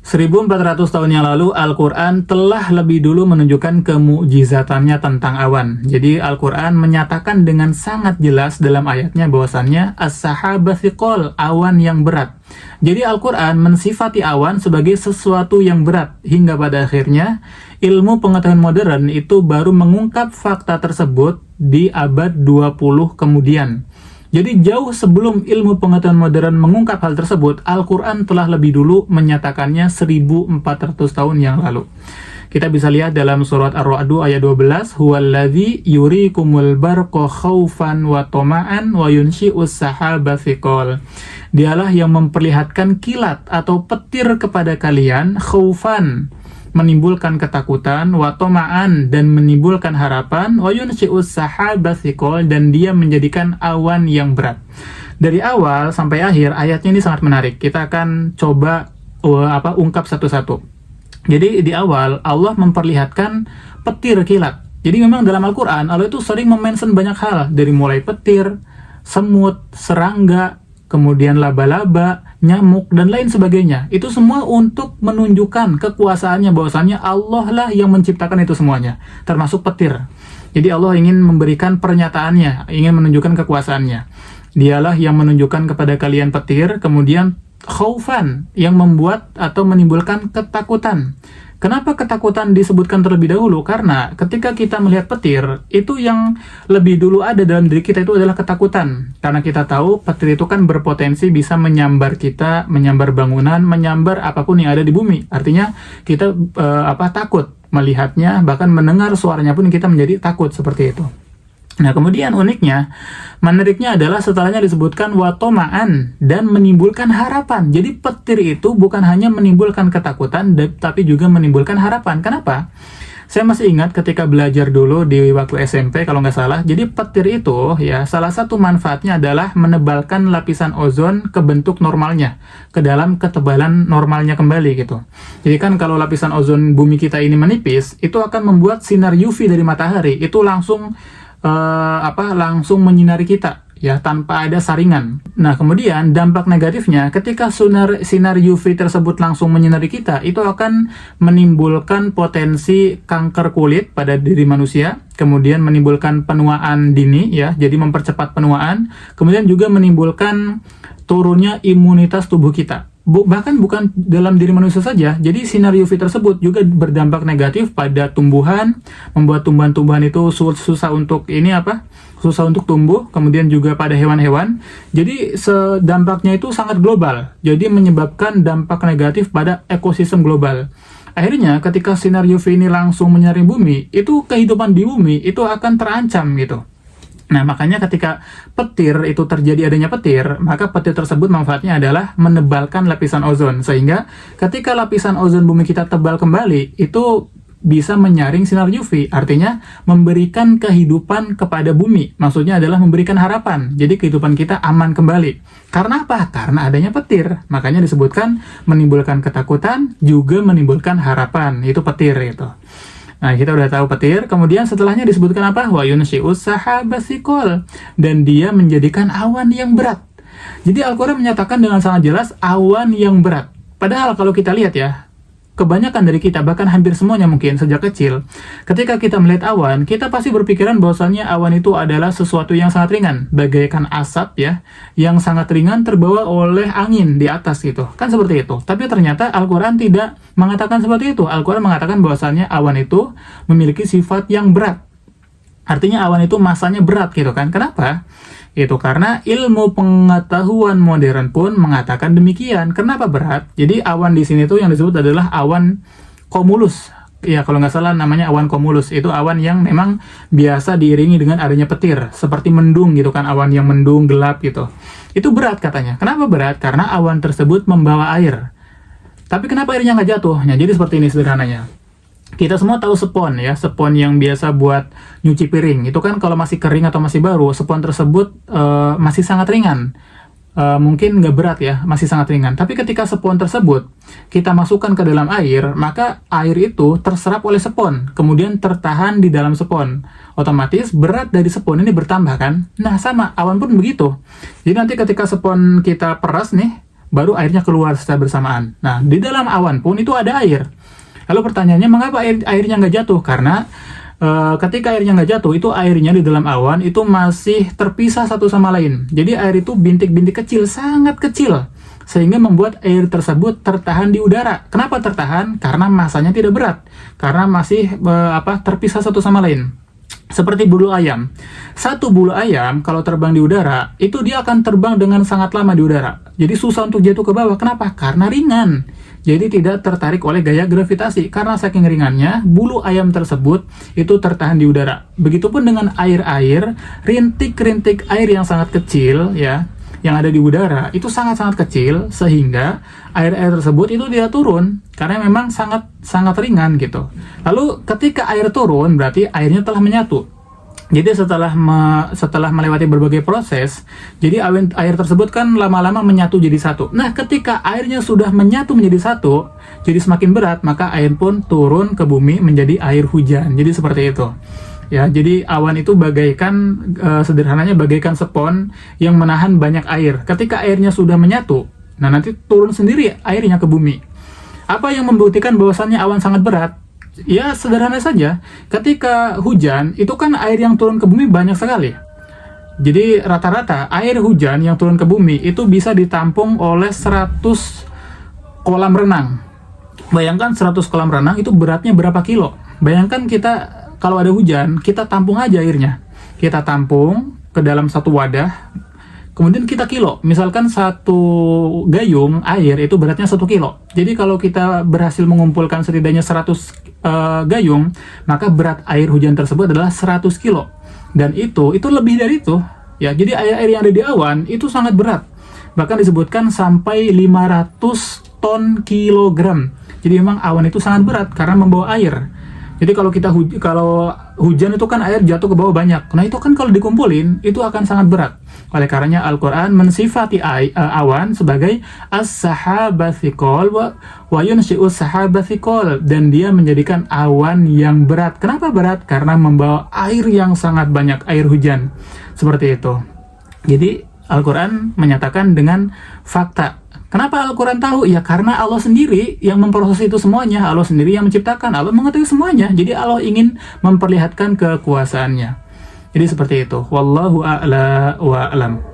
1400 tahun yang lalu, Al-Quran telah lebih dulu menunjukkan kemu'jizatannya tentang awan. Jadi Al-Quran menyatakan dengan sangat jelas dalam ayatnya bahwasannya as-sahaba thiqal, awan yang berat. Jadi Al-Quran mensifati awan sebagai sesuatu yang berat, hingga pada akhirnya ilmu pengetahuan modern itu baru mengungkap fakta tersebut di abad 20 kemudian. Jadi jauh sebelum ilmu pengetahuan modern mengungkap hal tersebut, Al-Quran telah lebih dulu menyatakannya 1400 tahun yang lalu. Kita bisa lihat dalam surat Ar-Ra'd ayat 12, huwallazi yurikumul barqa khaufan wa tama'an wa yunshi'us sahaba thiqal. Dialah yang memperlihatkan kilat atau petir kepada kalian, khaufan, menimbulkan ketakutan, wa tama'an, dan menimbulkan harapan, wa yunshi'us sahaba thiqal, dan dia menjadikan awan yang berat. Dari awal sampai akhir ayatnya ini sangat menarik. Kita akan coba ungkap satu-satu. Jadi di awal Allah memperlihatkan petir kilat. Jadi memang dalam Al-Quran Allah itu sering memention banyak hal, dari mulai petir, semut, serangga, kemudian laba-laba, nyamuk, dan lain sebagainya. Itu semua untuk menunjukkan kekuasaannya, bahwasannya Allah lah yang menciptakan itu semuanya, termasuk petir. Jadi Allah ingin memberikan pernyataannya, ingin menunjukkan kekuasaannya. Dialah yang menunjukkan kepada kalian petir, kemudian khaufan, yang membuat atau menimbulkan ketakutan. Kenapa ketakutan disebutkan terlebih dahulu? Karena ketika kita melihat petir, itu yang lebih dulu ada dalam diri kita itu adalah ketakutan. Karena kita tahu petir itu kan berpotensi bisa menyambar kita, menyambar bangunan, menyambar apapun yang ada di bumi. Artinya kita takut melihatnya, bahkan mendengar suaranya pun kita menjadi takut seperti itu. Nah, kemudian uniknya, menariknya adalah setelahnya disebutkan watoma'an, dan menimbulkan harapan. Jadi petir itu bukan hanya menimbulkan ketakutan, tapi juga menimbulkan harapan. Kenapa? Saya masih ingat ketika belajar dulu di waktu SMP kalau nggak salah. Jadi petir itu ya salah satu manfaatnya adalah menebalkan lapisan ozon ke bentuk normalnya, ke dalam ketebalan normalnya kembali gitu. Jadi kan kalau lapisan ozon bumi kita ini menipis, itu akan membuat sinar UV dari matahari itu langsung langsung menyinari kita ya, tanpa ada saringan. Nah, kemudian dampak negatifnya ketika sinar UV tersebut langsung menyinari kita, itu akan menimbulkan potensi kanker kulit pada diri manusia, kemudian menimbulkan penuaan dini ya, jadi mempercepat penuaan, kemudian juga menimbulkan turunnya imunitas tubuh kita. Bahkan bukan dalam diri manusia saja, jadi sinar UV tersebut juga berdampak negatif pada tumbuhan, membuat tumbuhan-tumbuhan itu susah untuk tumbuh, kemudian juga pada hewan-hewan. Jadi dampaknya itu sangat global, jadi menyebabkan dampak negatif pada ekosistem global. Akhirnya ketika sinar UV ini langsung menyinari bumi, itu kehidupan di bumi itu akan terancam gitu. Nah, makanya ketika adanya petir, maka petir tersebut manfaatnya adalah menebalkan lapisan ozon. Sehingga ketika lapisan ozon bumi kita tebal kembali, itu bisa menyaring sinar UV. Artinya, memberikan kehidupan kepada bumi. Maksudnya adalah memberikan harapan. Jadi kehidupan kita aman kembali. Karena apa? Karena adanya petir. Makanya disebutkan menimbulkan ketakutan, juga menimbulkan harapan. Itu petir itu. Nah, kita udah tahu petir, kemudian setelahnya disebutkan apa? Wa yunshi'us sahaba thiqal, dan dia menjadikan awan yang berat. Jadi Al-Quran menyatakan dengan sangat jelas awan yang berat. Padahal kalau kita lihat ya, kebanyakan dari kita, bahkan hampir semuanya mungkin sejak kecil, ketika kita melihat awan, kita pasti berpikiran bahwasannya awan itu adalah sesuatu yang sangat ringan, bagaikan asap ya, yang sangat ringan terbawa oleh angin di atas gitu. Kan seperti itu. Tapi ternyata Al-Quran tidak mengatakan seperti itu. Al-Quran mengatakan bahwasannya awan itu memiliki sifat yang berat. Artinya awan itu masanya berat gitu kan. Kenapa? Itu karena ilmu pengetahuan modern pun mengatakan demikian. Kenapa berat? Jadi awan di sini tuh yang disebut adalah awan cumulus. Ya, kalau nggak salah namanya awan cumulus. Itu awan yang memang biasa diiringi dengan adanya petir, seperti mendung gitu kan, awan yang mendung gelap gitu. Itu berat katanya. Kenapa berat? Karena awan tersebut membawa air. Tapi kenapa airnya nggak jatuh? Nah, jadi seperti ini sederhananya. Kita semua tahu spon ya, spon yang biasa buat nyuci piring. Itu kan kalau masih kering atau masih baru, spon tersebut masih sangat ringan. Mungkin nggak berat ya, masih sangat ringan. Tapi ketika spon tersebut kita masukkan ke dalam air, maka air itu terserap oleh spon, kemudian tertahan di dalam spon. Otomatis berat dari spon ini bertambah kan? Nah, sama, awan pun begitu. Jadi nanti ketika spon kita peras nih, baru airnya keluar secara bersamaan. Nah, di dalam awan pun itu ada air. Lalu pertanyaannya, mengapa airnya nggak jatuh? Karena ketika airnya nggak jatuh, itu airnya di dalam awan itu masih terpisah satu sama lain. Jadi air itu bintik-bintik kecil, sangat kecil, sehingga membuat air tersebut tertahan di udara. Kenapa tertahan? Karena masanya tidak berat, karena masih terpisah satu sama lain. Seperti bulu ayam. Satu bulu ayam kalau terbang di udara, itu dia akan terbang dengan sangat lama di udara. Jadi susah untuk jatuh ke bawah. Kenapa? Karena ringan. Jadi tidak tertarik oleh gaya gravitasi. Karena saking ringannya, bulu ayam tersebut itu tertahan di udara. Begitupun dengan air-air, rintik-rintik air yang sangat kecil ya, yang ada di udara itu sangat-sangat kecil, sehingga air-air tersebut itu tidak turun karena memang sangat ringan gitu. Lalu ketika air turun, berarti airnya telah menyatu. Jadi setelah melewati berbagai proses, jadi air tersebut kan lama-lama menyatu jadi satu. Nah, ketika airnya sudah menyatu menjadi satu, jadi semakin berat, maka air pun turun ke bumi menjadi air hujan. Jadi seperti itu. Ya, jadi awan itu bagaikan sederhananya bagaikan spons yang menahan banyak air. Ketika airnya sudah menyatu, nah nanti turun sendiri airnya ke bumi. Apa yang membuktikan bahwasannya awan sangat berat? Ya, sederhana saja. Ketika hujan, itu kan air yang turun ke bumi banyak sekali. Jadi rata-rata air hujan yang turun ke bumi itu bisa ditampung oleh 100 kolam renang. Bayangkan 100 kolam renang itu beratnya berapa kilo? Bayangkan kita kalau ada hujan, kita tampung aja airnya. Kita tampung ke dalam satu wadah, kemudian kita kilo. Misalkan satu gayung air itu beratnya 1 kilo. Jadi kalau kita berhasil mengumpulkan setidaknya 100 gayung, maka berat air hujan tersebut adalah 100 kilo. Dan itu lebih dari itu. Ya, jadi air-air yang ada di awan itu sangat berat. Bahkan disebutkan sampai 500 ton kilogram. Jadi memang awan itu sangat berat karena membawa air. Jadi kalau hujan itu kan air jatuh ke bawah banyak. Nah, itu kan kalau dikumpulin itu akan sangat berat. Oleh karenanya Al-Qur'an mensifati awan sebagai as-sahabathiqal wa yunshi'us sahabathiqal, dan dia menjadikan awan yang berat. Kenapa berat? Karena membawa air yang sangat banyak, air hujan. Seperti itu. Jadi Al-Qur'an menyatakan dengan fakta. Kenapa Al-Quran tahu? Ya karena Allah sendiri yang memproses itu semuanya. Allah sendiri yang menciptakan. Allah mengetahui semuanya. Jadi Allah ingin memperlihatkan kekuasaannya. Jadi seperti itu. Wallahu a'la wa a'lam.